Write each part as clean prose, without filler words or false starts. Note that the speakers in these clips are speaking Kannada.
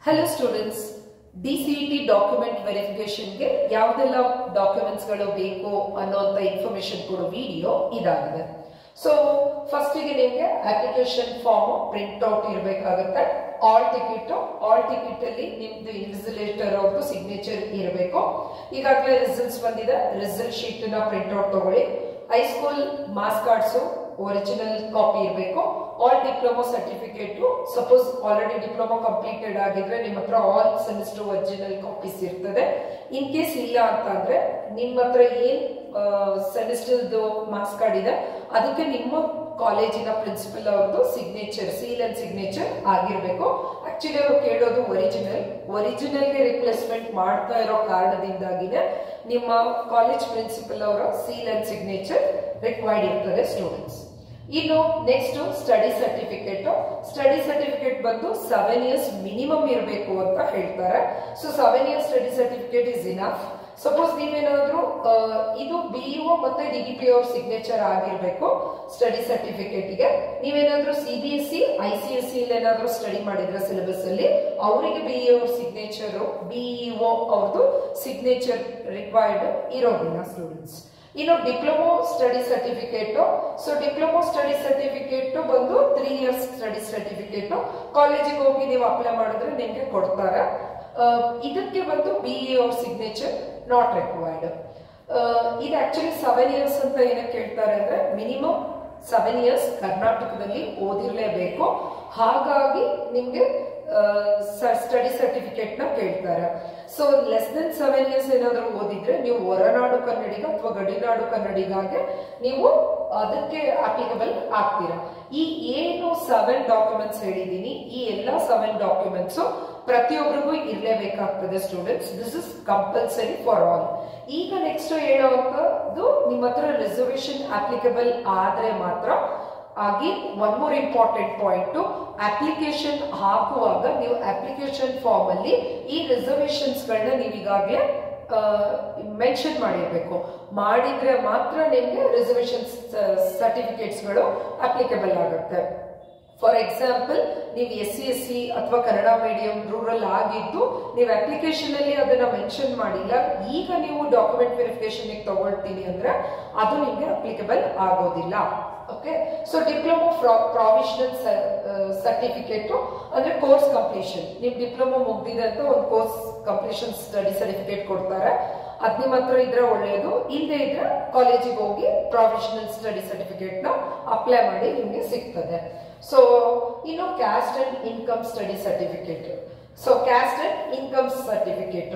Hello students, DCET document verification ಗೆ ಯಾವುದೆಲ್ಲ ಡಾಕ್ಯುಮೆಂಟ್ಸ್ ಗಳು ಬೇಕು ಅನ್ನೋಂತ ಇನ್ಫಾರ್ಮೇಶನ್ ಕೊಡೋ ವಿಡಿಯೋ ಇದಾಗಿದೆ. ಸೊ ಫಸ್ಟ್ ಗೆ ನಿಮಗೆ ಅಪ್ಲಿಕೇಶನ್ ಫಾರ್ಮ್ ಪ್ರಿಂಟ್ ಔಟ್ ಇರಬೇಕಾಗುತ್ತೆ. ಆಲ್ ಟಿಕೆಟ್ ಅಲ್ಲಿ ನಿಮ್ದು ಇನ್ವಿಜಿಲೇಟರ್ ಅವ್ರದ್ದು ಸಿಗ್ನೇಚರ್ ಇರಬೇಕು. ಈಗಾಗಲೇ ರಿಸಲ್ಟ್ಸ್ ಬಂದಿದೆ, ರಿಸಲ್ಟ್ ಶೀಟ್ ನ ಪ್ರಿಂಟ್ ಔಟ್ ತಗೊಳ್ಳಿ. High school marks cards original copy ಇರಬೇಕು. All diploma certificate, suppose already diploma completed ಆಗಿದ್ರೆ ನಿಮ್ಮ ಹತ್ರ ಆಲ್ ಸೆಮಿಸ್ಟರ್ ಒರಿಜಿನಲ್ ಕಾಪೀಸ್ ಇರ್ತದೆ. ಇನ್ ಕೇಸ್ ಇಲ್ಲ ಅಂತಂದ್ರೆ ನಿಮ್ಮ ಹತ್ರ ಏನ್ ಸೆಮಿಸ್ಟರ್ದು ಮಾರ್ಕ್ಸ್ ಕಾರ್ಡ್ ಇದೆ ಅದಕ್ಕೆ ನಿಮ್ಮ ಕಾಲೇಜಿನ ಪ್ರಿನ್ಸಿಪಲ್ ಅವ್ರದ್ದು ಸಿಗ್ನೇಚರ್, ಸೀಲ್ ಅಂಡ್ ಸಿಗ್ನೇಚರ್ ಆಗಿರ್ಬೇಕು. ಆಕ್ಚುಲಿ ಅವರು ಕೇಳೋದು ಒರಿಜಿನಲ್ಗೆ ರಿಪ್ಲೇಸ್ಮೆಂಟ್ ಮಾಡ್ತಾ ಇರೋ ಕಾರಣದಿಂದಾಗಿನೇ ನಿಮ್ಮ ಕಾಲೇಜ್ ಪ್ರಿನ್ಸಿಪಲ್ ಅವರ ಸೀಲ್ ಅಂಡ್ ಸಿಗ್ನೇಚರ್ ರಿಕ್ವೈರ್ಡ್ ಇರ್ತದೆ ಸ್ಟೂಡೆಂಟ್ಸ್. ಇನ್ನು ನೆಕ್ಸ್ಟ್ ಸ್ಟಡಿ ಸರ್ಟಿಫಿಕೇಟ್ ಬಂದು 7 years ಮಿನಿಮಮ್ ಇರಬೇಕು ಅಂತ ಹೇಳ್ತಾರೆ. So 7 years study certificate is enough. Suppose ನೀವೇನಾದ್ರೂ ಇದು BEO ಮತ್ತೆ DDP ಅವ್ರ ಸಿಗ್ನೇಚರ್ ಆಗಿರ್ಬೇಕು ಸ್ಟಡಿ ಸರ್ಟಿಫಿಕೇಟ್ ಗೆ. ನೀವೇನಾದ್ರೂ CBSE ICSE ಏನಾದ್ರೂ ಸ್ಟಡಿ ಮಾಡಿದ್ರೆ ಸಿಲೆಬಸ್ ಅಲ್ಲಿ ಅವರಿಗೆ BEO ಅವ್ರ ಸಿಗ್ನೇಚರ್, BEO ಅವ್ರದ್ದು ಸಿಗ್ನೇಚರ್ ರಿಕ್ವೈರ್ಡ್ ಇರೋದಿಲ್ಲ ಸ್ಟೂಡೆಂಟ್ಸ್. ಇನ್ನು diploma study certificate, so diploma study certificate ಬಂದು 3 years ಸ್ಟಡಿ ಸರ್ಟಿಫಿಕೇಟ್. ಕಾಲೇಜಿಗೆ ಹೋಗಿ ನೀವು ಅಪ್ಲೈ ಮಾಡಿದ್ರೆ ನಿಮ್ಗೆ ಕೊಡ್ತಾರೆ. ಇದಕ್ಕೆ ಬಂದು BEO ಅವ್ರ ಸಿಗ್ನೇಚರ್ ನಾಟ್ ರಿಕ್ವೈರ್ಡ್. ಇದು ಆಕ್ಚುಲಿ 7 years ಅಂತ ಏನಕ್ಕೆ ಹೇಳ್ತಾರೆ ಅಂದ್ರೆ ಮಿನಿಮಮ್ 7 years ಕರ್ನಾಟಕದಲ್ಲಿ ಓದಿರ್ಲೇಬೇಕು. ಹಾಗಾಗಿ ನಿಮ್ಗೆ ಸ್ಟಡಿ ಸರ್ಟಿಫಿಕೇಟ್ ನ ಕೇಳ್ತಾರೆ. ಸೊ ಲೆಸ್ ದೆನ್ 7 years ಏನಾದ್ರೂ ಓದಿದ್ರೆ ನೀವು ಹೊರನಾಡು ಕನ್ನಡಿಗ ಅಥವಾ ಗಡಿನಾಡು ಕನ್ನಡಿಗಾಗೆ ನೀವು ಅದಕ್ಕೆ ಅಪ್ಲಿಕಬಲ್ ಆಗ್ತೀರಾ. ಈ ಏನು 7 ಡಾಕ್ಯುಮೆಂಟ್ಸ್ ಹೇಳಿದೀನಿ, ಈ ಎಲ್ಲಾ 7 ಡಾಕ್ಯುಮೆಂಟ್ಸ್ ಪ್ರತಿಯೊಬ್ಬರಿಗೂ ಇರಲೇಬೇಕಾಗ್ತದೆ students. This is compulsory for all. ಈಗ ನೆಕ್ಸ್ಟ್ ಹೇಳುವಂತದ್ದು ನಿಮ್ಮ ಹತ್ರ ರಿಸರ್ವೇಶನ್ ಅಪ್ಲಿಕಬಲ್ ಆದ್ರೆ ಮಾತ್ರ ಆಗಿ. One more important point, application ಹಾಕುವಾಗ ನೀವು ಅಪ್ಲಿಕೇಶನ್ ಫಾರ್ಮ್ ಅಲ್ಲಿ ಈ ರಿಸರ್ವೇಶನ್ಸ್ ಗಳನ್ನ ನೀವು ಈಗಾಗಲೇ ಮೆನ್ಷನ್ ಮಾಡಿರ್ಬೇಕು. ಮಾಡಿದ್ರೆ ಮಾತ್ರ ನಿಮ್ಗೆ ರಿಸರ್ವೇಶನ್ ಸರ್ಟಿಫಿಕೇಟ್ಸ್ ಗಳು ಅಪ್ಲಿಕಬಲ್ ಆಗುತ್ತೆ. ಫಾರ್ ಎಕ್ಸಾಂಪಲ್, ನೀವು SC/SC ಅಥವಾ ಕನ್ನಡ ಮೀಡಿಯಂ ರೂರಲ್ ಆಗಿದ್ದು ನೀವು ಅಪ್ಲಿಕೇಶನ್ ಅಲ್ಲಿ ಅದನ್ನ ಮೆನ್ಷನ್ ಮಾಡಿಲ್ಲ, ಈಗ ನೀವು ಡಾಕ್ಯುಮೆಂಟ್ ವೆರಿಫಿಕೇಶನ್ ತಗೊಳ್ತೀನಿ ಅಂದ್ರೆ ಅದು ನಿಮ್ಗೆ ಅಪ್ಲಿಕಬಲ್ ಆಗೋದಿಲ್ಲ. Okay, so diploma provisional certificate ಅಂದ್ರೆ ಕೋರ್ಸ್ ಕಂಪ್ಲೀಷನ್. ನಿಮ್ ಡಿಪ್ಲೊಮಾ ಮುಗ್ದಿದೆ ಅಂತ ಒಂದು ಕೋರ್ಸ್ ಕಂಪ್ಲೀಷನ್ ಸ್ಟಡಿ ಸರ್ಟಿಫಿಕೇಟ್ ಕೊಡ್ತಾರೆ. ಅದ್ ನಿಮ್ಮ ಹತ್ರ ಇದ್ರೆ ಒಳ್ಳೆಯದು, ಇಲ್ಲದೆ ಇದ್ರೆ ಕಾಲೇಜಿಗೆ ಹೋಗಿ ಪ್ರಾವಿಷನಲ್ ಸ್ಟಡಿ ಸರ್ಟಿಫಿಕೇಟ್ ನ ಅಪ್ಲೈ ಮಾಡಿ ನಿಮ್ಗೆ ಸಿಗ್ತದೆ. ಸೊ ಇನ್ನು caste and income study certificate. So caste and income certificate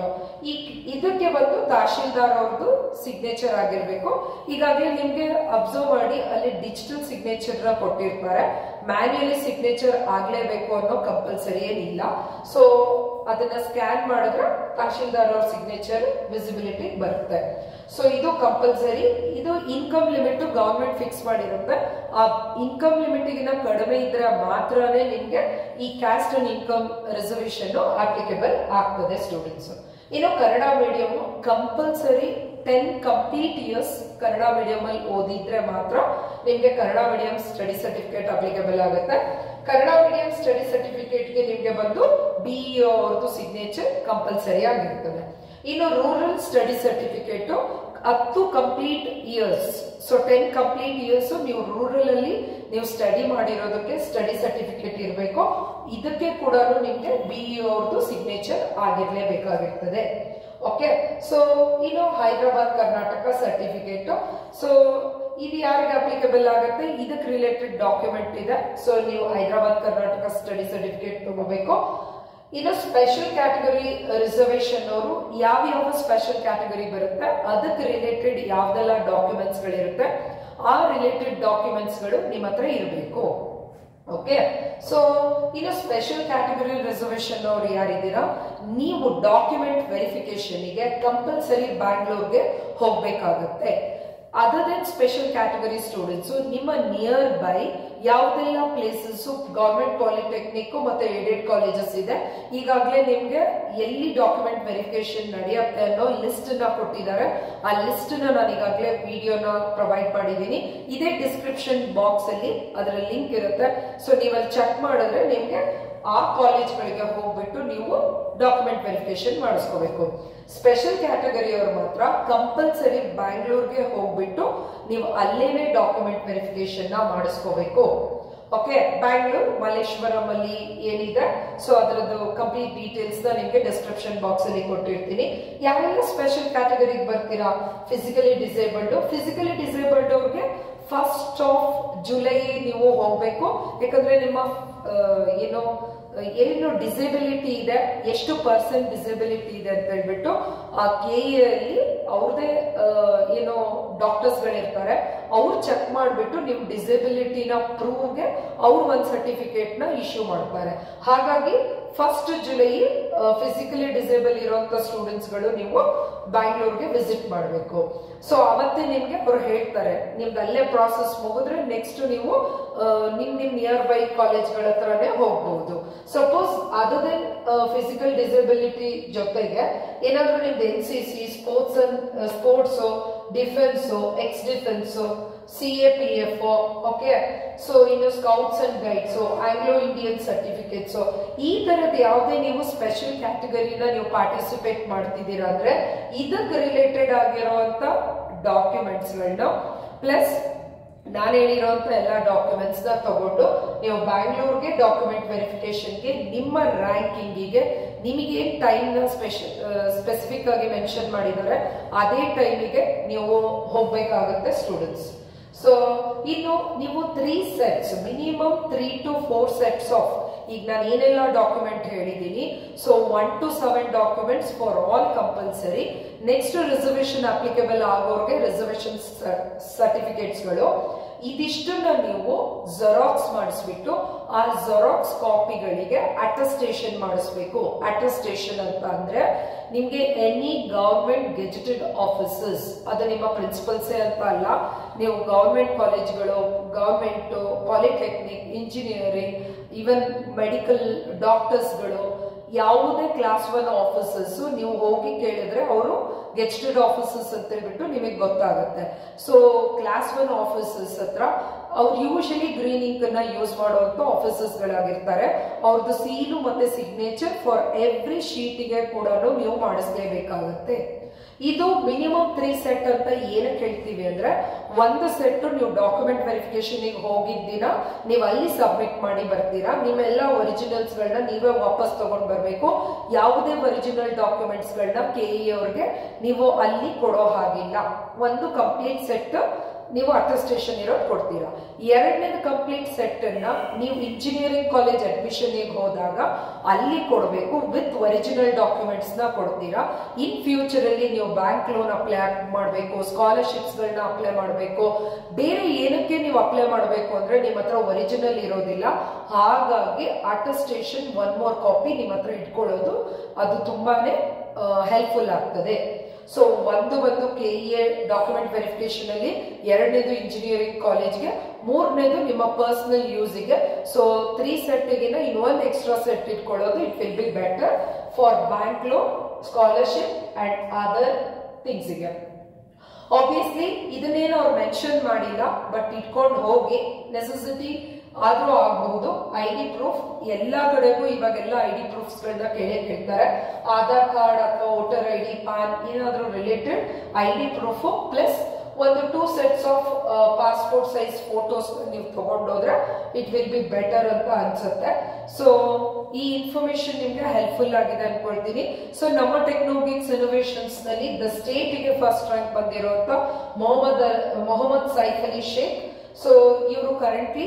ಇದಕ್ಕೆ ಬಂದು ತಹಶೀಲ್ದಾರ್ ಅವ್ರದ್ದು ಸಿಗ್ನೇಚರ್ ಆಗಿರ್ಬೇಕು. ಈಗಾಗಲೇ ನಿಮ್ಗೆ ಅಬ್ಸರ್ವ್ ಮಾಡಿ ಅಲ್ಲಿ ಡಿಜಿಟಲ್ ಸಿಗ್ನೇಚರ್ ಕೊಟ್ಟಿರ್ತಾರೆ. ಮ್ಯಾನ್ಯುಯಲಿ ಸಿಗ್ನೇಚರ್ ಆಗ್ಲೇಬೇಕು ಅನ್ನೋ ಕಂಪಲ್ಸರಿ ಏನಿಲ್ಲ. ಸೊ ಅದನ್ನ ಸ್ಕ್ಯಾನ್ ಮಾಡಿದ್ರೆ ತಹಶೀಲ್ದಾರ್ ಅವ್ರ ಸಿಗ್ನೇಚರ್ ವಿಸಿಬಿಲಿಟಿ ಬರುತ್ತೆ. ಸೊ ಇದು ಕಂಪಲ್ಸರಿ. ಇದು ಇನ್ಕಮ್ ಲಿಮಿಟ್ ಗವರ್ಮೆಂಟ್ ಫಿಕ್ಸ್ ಮಾಡಿರುತ್ತೆ. ಆ ಇನ್ಕಮ್ ಲಿಮಿಟ್ ಗಿನ್ನ ಕಡಿಮೆ ಇದ್ರೆ ಮಾತ್ರನೇ ನಿಮ್ಗೆ ಈ caste and income reservation applicable ಆಗ್ತದೆ ಸ್ಟೂಡೆಂಟ್ಸ್. ಇನ್ನು Kannada medium compulsory 10 complete years Kannada medium ಅಲ್ಲಿ ಓದಿದ್ರೆ ಮಾತ್ರ ನಿಮ್ಗೆ Kannada medium study certificate applicable ಆಗುತ್ತೆ. ಕನ್ನಡ ಮೀಡಿಯಂ ಸ್ಟಡಿ ಸರ್ಟಿಫಿಕೇಟ್ ಗೆ ನಿಮ್ಗೆ ಬಂದು BEO ಅವ್ರದ್ದು ಸಿಗ್ನೇಚರ್ ಕಂಪಲ್ಸರಿ ಆಗಿರ್ತದೆ. ಇನ್ನು rural study certificate 10 complete years, so 10 complete years ನೀವು ರೂರಲ್ ಅಲ್ಲಿ ನೀವು ಸ್ಟಡಿ ಮಾಡಿರೋದಕ್ಕೆ ಸ್ಟಡಿ ಸರ್ಟಿಫಿಕೇಟ್ ಇರಬೇಕು. ಇದಕ್ಕೆ ಕೂಡ ನಿಮ್ಗೆ BEO ಅವ್ರದ್ದು ಸಿಗ್ನೇಚರ್ ಆಗಿರ್ಲೇಬೇಕಾಗಿರ್ತದೆ. ಓಕೆ, ಸೊ ಇನ್ನು ಹೈದರಾಬಾದ್ ಕರ್ನಾಟಕ ಸರ್ಟಿಫಿಕೇಟ್. ಸೊ ಇದು ಯಾರಿಗೆ ಅಪ್ಲಿಕಬಲ್ ಆಗುತ್ತೆ, ಇದಕ್ಕೆ ರಿಲೇಟೆಡ್ ಡಾಕ್ಯುಮೆಂಟ್ ಇದೆ. ಸೊ ನೀವು ಹೈದರಾಬಾದ್ ಕರ್ನಾಟಕ ಸ್ಟಡಿ ಸರ್ಟಿಫಿಕೇಟ್ ತಗೋಬೇಕು. ಇನ್ನು ಸ್ಪೆಷಲ್ ಕ್ಯಾಟಗರಿ ರಿಸರ್ವೇಶನ್ ಅವರು ಯಾವ ಸ್ಪೆಷಲ್ ಕ್ಯಾಟಗರಿ ಬರುತ್ತೆ ಅದಕ್ಕೆ ರಿಲೇಟೆಡ್ ಯಾವ್ದೆಲ್ಲ ಡಾಕ್ಯುಮೆಂಟ್ಸ್ ಗಳಿರುತ್ತೆ ಆ ರಿಲೇಟೆಡ್ ಡಾಕ್ಯುಮೆಂಟ್ಸ್ ಗಳು ನಿಮ್ಮ ಹತ್ರ ಇರಬೇಕು. ಓಕೆ, ಸೊ ಇನ್ನು ಸ್ಪೆಷಲ್ ಕ್ಯಾಟಗರಿ ರಿಸರ್ವೇಶನ್ ಅವ್ರು ಯಾರಿದ್ದೀರಾ, ನೀವು ಡಾಕ್ಯುಮೆಂಟ್ ವೆರಿಫಿಕೇಶನ್ ಗೆ ಕಂಪಲ್ಸರಿ ಬ್ಯಾಂಗ್ಳೂರ್ಗೆ ಹೋಗ್ಬೇಕಾಗುತ್ತೆ. Other than special category students ನಿಮ್ಮ ನಿಯರ್ ಬೈ ಯಾವ್ದೆಲ್ಲ ಪ್ಲೇಸಸ್ ಗವರ್ಮೆಂಟ್ ಪಾಲಿಟೆಕ್ನಿಕ್ ಮತ್ತೆ ಏಡೆಡ್ ಕಾಲೇಜಸ್ ಇದೆ, ಈಗಾಗಲೇ ನಿಮ್ಗೆ ಎಲ್ಲಿ ಡಾಕ್ಯುಮೆಂಟ್ ವೆರಿಫಿಕೇಶನ್ ನಡೆಯುತ್ತೆ ಅನ್ನೋ ಲಿಸ್ಟ್ ನ ಕೊಟ್ಟಿದ್ದಾರೆ. ಆ ಲಿಸ್ಟ್ ನ ನಾನು ಈಗಾಗಲೇ ವಿಡಿಯೋನ ಪ್ರೊವೈಡ್ ಮಾಡಿದ್ದೀನಿ. ಇದೇ ಡಿಸ್ಕ್ರಿಪ್ಷನ್ ಬಾಕ್ಸ್ ಅಲ್ಲಿ ಅದರ ಲಿಂಕ್ ಇರುತ್ತೆ. ಸೊ ನೀವಲ್ಲಿ ಚೆಕ್ ಮಾಡಿದ್ರೆ ನಿಮ್ಗೆ ಆ ಕಾಲೇಜ್ಗಳಿಗೆ ಹೋಗ್ಬಿಟ್ಟು ನೀವು ಡಾಕ್ಯುಮೆಂಟ್ ವೆರಿಫಿಕೇಶನ್ ಮಾಡಿಸ್ಕೋಬೇಕು. ಸ್ಪೆಷಲ್ ಕ್ಯಾಟಗರಿ ಅವ್ರು ಮಾತ್ರ ಕಂಪಲ್ಸರಿ ಬ್ಯಾಂಗ್ಳೂರ್ಗೆ ಹೋಗ್ಬಿಟ್ಟು ನೀವು ಅಲ್ಲೇನೆ ಡಾಕ್ಯುಮೆಂಟ್ ವೆರಿಫಿಕೇಶನ್ ನ ಮಾಡಿಸ್ಕೋಬೇಕು. ಓಕೆ, ಬ್ಯಾಂಗ್ಳೂರ್ ಮಲ್ಲೇಶ್ವರಂ ಅಲ್ಲಿ ಏನಿದೆ ಸೊ ಅದರದ್ದು ಕಂಪ್ಲೀಟ್ ಡೀಟೇಲ್ಸ್ ನ ನಿಮ್ಗೆ ಡಿಸ್ಕ್ರಿಪ್ಷನ್ ಬಾಕ್ಸ್ ಅಲ್ಲಿ ಕೊಟ್ಟಿರ್ತೀನಿ. ಯಾರೆಲ್ಲ ಸ್ಪೆಷಲ್ ಕ್ಯಾಟಗರಿಗೆ ಬರ್ತೀರಾ, ಫಿಸಿಕಲಿ ಡಿಸೇಬಲ್ಡ್ ಅವ್ರಿಗೆ 1st of July ನೀವು ಹೋಗ್ಬೇಕು. ಯಾಕಂದ್ರೆ ನಿಮ್ಮ ಏನು ಡಿಸೇಬಿಲಿಟಿ ಇದೆ, ಎಷ್ಟು ಪರ್ಸೆಂಟ್ ಡಿಸೇಬಿಲಿಟಿ ಇದೆ ಅಂತ ಹೇಳ್ಬಿಟ್ಟು ಆ KE ಅಲ್ಲಿ ಅವ್ರದೇ ಏನೋ ಡಾಕ್ಟರ್ಸ್ ಗಳಿರ್ತಾರೆ, ಅವ್ರು ಚೆಕ್ ಮಾಡಿಬಿಟ್ಟು ನಿಮ್ ಡಿಸೇಬಿಲಿಟಿನ ಪ್ರೂವ್ಗೆ ಅವ್ರು ಒಂದು ಸರ್ಟಿಫಿಕೇಟ್ ನ ಇಶ್ಯೂ ಮಾಡ್ತಾರೆ. ಹಾಗಾಗಿ 1st July ಫಿಸಿಕಲಿ ಡಿಸೇಬಲ್ ಇರುವಂತ ಸ್ಟೂಡೆಂಟ್ಸ್ ಗಳು ನೀವು ಬ್ಯಾಂಗ್ಳೂರ್ಗೆ ವಿಸಿಟ್ ಮಾಡಬೇಕು. ಸೊ ಅವತ್ತೇ ನಿಮ್ಗೆ ಅವ್ರು ಹೇಳ್ತಾರೆ, ನಿಮ್ದು ಅಲ್ಲೇ ಪ್ರಾಸೆಸ್ ಮುಗಿದ್ರೆ ನೆಕ್ಸ್ಟ್ ನೀವು ನಿಮ್ ನಿಯರ್ ಬೈ ಕಾಲೇಜ್ಗಳ ಹತ್ರನೇ ಹೋಗ್ಬಹುದು. ಸಪೋಸ್ ಅದದೇ ಫಿಸಿಕಲ್ ಡಿಸೇಬಿಲಿಟಿ ಜೊತೆಗೆ ಏನಾದ್ರೂ ನಿಮ್ದು NCC, sports, defence, ex defence, CAPF, okay, so ಇನ್ನು scouts and guides, Anglo Indian certificates, ಈ ತರದ ಯಾವುದೇ ನೀವು ಸ್ಪೆಷಲ್ ಕ್ಯಾಟಗರಿನ ನೀವು ಪಾರ್ಟಿಸಿಪೇಟ್ ಮಾಡ್ತಿದ್ದೀರಾ ಅಂದ್ರೆ ಇದಕ್ಕೆ ರಿಲೇಟೆಡ್ ಆಗಿರುವಂತ ಡಾಕ್ಯುಮೆಂಟ್ಸ್ ಗಳನ್ನ ಪ್ಲಸ್ ನಾನು ಹೇಳಿರುವಂತ ಎಲ್ಲ ಡಾಕ್ಯುಮೆಂಟ್ಸ್ ನ ತಗೊಂಡು ನೀವು ಬ್ಯಾಂಗ್ಳೂರ್ಗೆ ಡಾಕ್ಯುಮೆಂಟ್ ವೆರಿಫಿಕೇಶನ್ಗೆ ನಿಮ್ಮ ರ್ಯಾಂಕಿಂಗಿಗೆ ನಿಮಗೆ ಏನ್ ಟೈಮ್ ನ ಸ್ಪೆಸಿಫಿಕ್ ಆಗಿ ಮೆನ್ಷನ್ ಮಾಡಿದರೆ ಅದೇ ಟೈಮಿಗೆ ನೀವು ಹೋಗ್ಬೇಕಾಗುತ್ತೆ ಸ್ಟೂಡೆಂಟ್ಸ್. ಸೊ ಇನ್ನು ನೀವು 3 sets, minimum 3 to 4 sets of, ಈಗ ನಾನು ಏನೆಲ್ಲ ಡಾಕ್ಯುಮೆಂಟ್ ಹೇಳಿದ್ದೀನಿ, so 1 to 7 documents for all compulsory. Next reservation applicable ಆಗೋರ್ಗೆ ರಿಸರ್ವೇಶನ್ ಸರ್ಟಿಫಿಕೇಟ್ಸ್ ಗಳು, ಇದಿಷ್ಟನ್ನ ನೀವು ಜೆರಾಕ್ಸ್ ಮಾಡಿಸ್ಬಿಟ್ಟು ಆ ಜೆರಾಕ್ಸ್ ಕಾಪಿಗಳಿಗೆ ಅಟೆಸ್ಟೇಷನ್ ಮಾಡಿಸ್ಬೇಕು. ಅಟೆಸ್ಟೇಷನ್ ಅಂತ ಅಂದ್ರೆ ನಿಮ್ಗೆ ಎನಿ ಗವರ್ಮೆಂಟ್ ಗೆಜೆಟೆಡ್ ಆಫೀಸಸ್, ಅದು ನಿಮ್ಮ ಪ್ರಿನ್ಸಿಪಲ್ಸೇ ಅಂತ ಅಲ್ಲ, ನೀವು ಗವರ್ಮೆಂಟ್ ಕಾಲೇಜ್ಗಳು, government polytechnic, engineering, even medical ಡಾಕ್ಟರ್ಸ್ಗಳು, ಯಾವುದೇ ಕ್ಲಾಸ್ 1 ಆಫೀಸಸ್ ನೀವು ಹೋಗಿ ಕೇಳಿದ್ರೆ ಅವರು ಗೆಜೆಟೆಡ್ ಆಫೀಸಸ್ ಅಂತ ಹೇಳ್ಬಿಟ್ಟು ನಿಮಗೆ ಗೊತ್ತಾಗುತ್ತೆ. ಸೊ ಕ್ಲಾಸ್ 1 ಆಫೀಸಸ್ ಹತ್ರ ಅವ್ರು ಯೂಶಲಿ ಗ್ರೀನ್ ಇಂಕ್ ಅನ್ನ ಯೂಸ್ ಮಾಡುವಂತ ಆಫೀಸಸ್ ಗಳಾಗಿರ್ತಾರೆ. ಅವ್ರದ್ದು ಸೀಲು ಮತ್ತೆ ಸಿಗ್ನೇಚರ್ ಫಾರ್ ಎವ್ರಿ ಶೀಟಿಗೆ ಕೂಡ ನೀವು ಮಾಡಿಸ್ಲೇಬೇಕಾಗುತ್ತೆ. ಇದು ಮಿನಿಮಮ್ 3 ಸೆಟ್ ಅಂತ ಏನಕ್ಕೆ ಹೇಳ್ತೀವಿ ಅಂದ್ರೆ, ಒಂದು ಸೆಟ್ ನೀವು ಡಾಕ್ಯುಮೆಂಟ್ ವೆರಿಫಿಕೇಶನ್ ಹೋಗಿದ್ದಿನ ನೀವು ಅಲ್ಲಿ ಸಬ್ಮಿಟ್ ಮಾಡಿ ಬರ್ತೀರಾ, ನಿಮ್ಮೆಲ್ಲ ಒರಿಜಿನಲ್ಸ್ ಗಳನ್ನ ನೀವೇ ವಾಪಸ್ ತಗೊಂಡ್ ಬರ್ಬೇಕು. ಯಾವುದೇ ಒರಿಜಿನಲ್ ಡಾಕ್ಯುಮೆಂಟ್ಸ್ ಗಳನ್ನ KE ಅವ್ರಿಗೆ ನೀವು ಅಲ್ಲಿ ಕೊಡೋ ಹಾಗಿಲ್ಲ. ಒಂದು ಕಂಪ್ಲೀಟ್ ಸೆಟ್ ನೀವು ಅಟೆಸ್ಟೇಷನ್ ಇರೋದು ಕೊಡ್ತೀರಾ. ಎರಡನೇದು ಕಂಪ್ಲೀಟ್ ಸೆಟ್ ಅನ್ನ ನೀವು ಇಂಜಿನಿಯರಿಂಗ್ ಕಾಲೇಜ್ ಅಡ್ಮಿಷನ್ ಹೋದಾಗ ಅಲ್ಲಿ ಕೊಡಬೇಕು, ವಿತ್ ಒರಿಜಿನಲ್ ಡಾಕ್ಯುಮೆಂಟ್ಸ್ ನ ಕೊಡ್ತೀರಾ. ಇನ್ ಫ್ಯೂಚರ್ ಅಲ್ಲಿ ನೀವು ಬ್ಯಾಂಕ್ ಲೋನ್ ಅಪ್ಲೈ ಮಾಡಬೇಕು, ಸ್ಕಾಲರ್ಶಿಪ್ಸ್ ಗಳನ್ನ ಅಪ್ಲೈ ಮಾಡಬೇಕು, ಬೇರೆ ಏನಕ್ಕೆ ನೀವು ಅಪ್ಲೈ ಮಾಡಬೇಕು ಅಂದ್ರೆ ನಿಮ್ಮ ಹತ್ರ ಒರಿಜಿನಲ್ ಇರೋದಿಲ್ಲ. ಹಾಗಾಗಿ ಅಟೆಸ್ಟೇಷನ್ 1 more ಕಾಪಿ ನಿಮ್ಮ ಹತ್ರ ಇಟ್ಕೊಳ್ಳೋದು ಅದು ತುಂಬಾನೇ ಹೆಲ್ಪ್ಫುಲ್ ಆಗ್ತದೆ. ಸೊ ಒಂದು KE ಡಾಕ್ಯುಮೆಂಟ್ ವೆರಿಫಿಕೇಶನ್ ಅಲ್ಲಿ, ಎರಡನೇದು ಇಂಜಿನಿಯರಿಂಗ್ ಕಾಲೇಜ್ಗೆ, ಮೂರನೇದು ನಿಮ್ಮ ಪರ್ಸನಲ್ ಯೂಸ್ಗೆ. ಸೊ 3 ಸೆಟ್ಗಿನ ಇನ್ನೊಂದು ಎಕ್ಸ್ಟ್ರಾ ಸೆಟ್ ಇಟ್ಕೊಳ್ಳೋದು it will be better for bank loan, scholarship and other ಥಿಂಗ್ಸ್ಗೆ. ಆಬ್ವಿಯಸ್ಲಿ ಇದನ್ನೇನು ಅವ್ರು ಮೆನ್ಷನ್ ಮಾಡಿಲ್ಲ, ಬಟ್ ಇಟ್ಕೊಂಡು ಹೋಗಿ, ನೆಸೆಸಿಟಿ ಆದ್ರೂ ಆಗಬಹುದು. ID ಪ್ರೂಫ್ ಎಲ್ಲಾ ಕಡೆಗೂ ಇವಾಗೆಲ್ಲ ID ಪ್ರೂಫ್ಸ್ ಗಳನ್ನ ಕೇಳ್ತಾರೆ. ಆಧಾರ್ ಕಾರ್ಡ್ ಅಥವಾ ವೋಟರ್ ID, ಪಾನ್, ಏನಾದ್ರೂ ರಿಲೇಟೆಡ್ ID ಪ್ರೂಫ್ ಪ್ಲಸ್ ಒಂದು 2 sets of passport size photos ನೀವು ತಗೊಂಡೋದ್ರೆ ಇಟ್ ವಿಲ್ ಬಿ ಬೆಟರ್ ಅಂತ ಅನ್ಸುತ್ತೆ. ಸೊ ಈ ಇನ್ಫಾರ್ಮೇಶನ್ ನಿಮ್ಗೆ ಹೆಲ್ಪ್ಫುಲ್ ಆಗಿದೆ ಅನ್ಕೊಳ್ತೀನಿ. ಸೊ ನಮ್ಮ ಟೆಕ್ನಾಲಜಿಕ್ಸ್ ಇನೋವೇಷನ್ಸ್ ನಲ್ಲಿ ದ ಸ್ಟೇಟ್ ಗೆ ಫಸ್ಟ್ ರ್ಯಾಂಕ್ ಬಂದಿರುವಂತ ಮೊಹಮ್ಮದ್ ಸೈಫ್ ಅಲಿ ಶೇಖ್. ಸೊ ಇವರು ಕರೆಂಟ್ಲಿ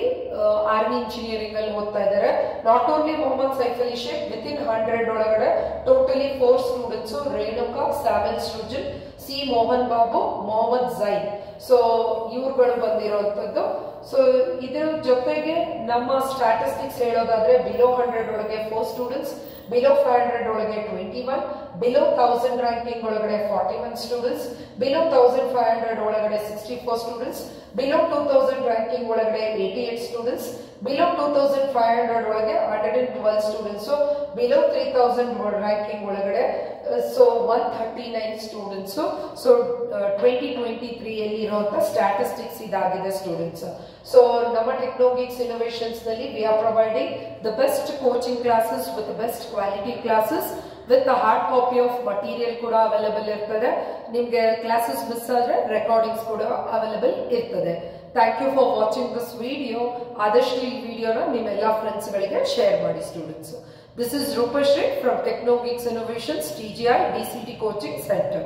ಆರ್ಮಿ ಇಂಜಿನಿಯರಿಂಗ್ ಅಲ್ಲಿ ಓದ್ತಾ ಇದ್ದಾರೆ. Not only Mohammed Saif Ali Sheikh, within 100 ಒಳಗಡೆ totally 4 students, Renuka, Syamal Srujan, C Mohan Babu, Mohammed Jain. So ಇವ್ರುಗಳು ಬಂದಿರುವಂತದ್ದು. ಸೊ ಇದ್ರ ಜೊತೆಗೆ ನಮ್ಮ ಸ್ಟಾಟಿಸ್ಟಿಕ್ಸ್ ಹೇಳೋದಾದ್ರೆ ಬಿಲೋ 100 ಒಳಗೆ 4 ಸ್ಟೂಡೆಂಟ್ಸ್, ಬಿಲೋ 500 ಒಳಗೆ 21, ಬಿಲೋ 1000 ರ್ಯಾಂಕಿಂಗ್ ಒಳಗಡೆ 41 ಸ್ಟೂಡೆಂಟ್ಸ್, ಬಿಲೋ 1500 ಒಳಗಡೆ 64 ಸ್ಟೂಡೆಂಟ್ಸ್, ಬಿಲೋ 2000 ರ್ಯಾಂಕಿಂಗ್ ಒಳಗಡೆ 88 ಸ್ಟೂಡೆಂಟ್ಸ್, ಬಿಲೋ 2500 ಒಳಗೆ 112 ಸ್ಟೂಡೆಂಟ್ಸ್, ಬಿಲೋ 3000 ರ್ಯಾಂಕಿಂಗ್ ಒಳಗಡೆ ಸೊ 139 ಸ್ಟೂಡೆಂಟ್ಸ್. ಸೊ 2023 ಅಲ್ಲಿ ಇರುವಂತ ಸ್ಟ್ಯಾಟಿಸ್ಟಿಕ್ಸ್ ಇದಾಗಿದೆ ಸ್ಟೂಡೆಂಟ್ಸ್. ಸೊ ನಮ್ಮ ಟೆಕ್ನೋಗಿಕ್ಸ್ ಇನೋವೇಷನ್ಸ್ ನಲ್ಲಿ we are providing the best coaching classes with best quality classes with hard copy of material ಕೂಡ ಅವೈಲೇಬಲ್ ಇರ್ತದೆ. ನಿಮ್ಗೆ ಕ್ಲಾಸಸ್ ಮಿಸ್ ಆದ್ರೆ ರೆಕಾರ್ಡಿಂಗ್ಸ್ ಕೂಡ ಅವೈಲೇಬಲ್ ಇರ್ತದೆ. Thank you for watching this video. ಆದಷ್ಟು ಈ ವಿಡಿಯೋನ ನಿಮ್ಮೆಲ್ಲ ಫ್ರೆಂಡ್ಸ್ ಗಳಿಗೆ ಶೇರ್ ಮಾಡಿ students. This is Rupashri from TechnoGeeks Innovations TGI DCT Coaching Center.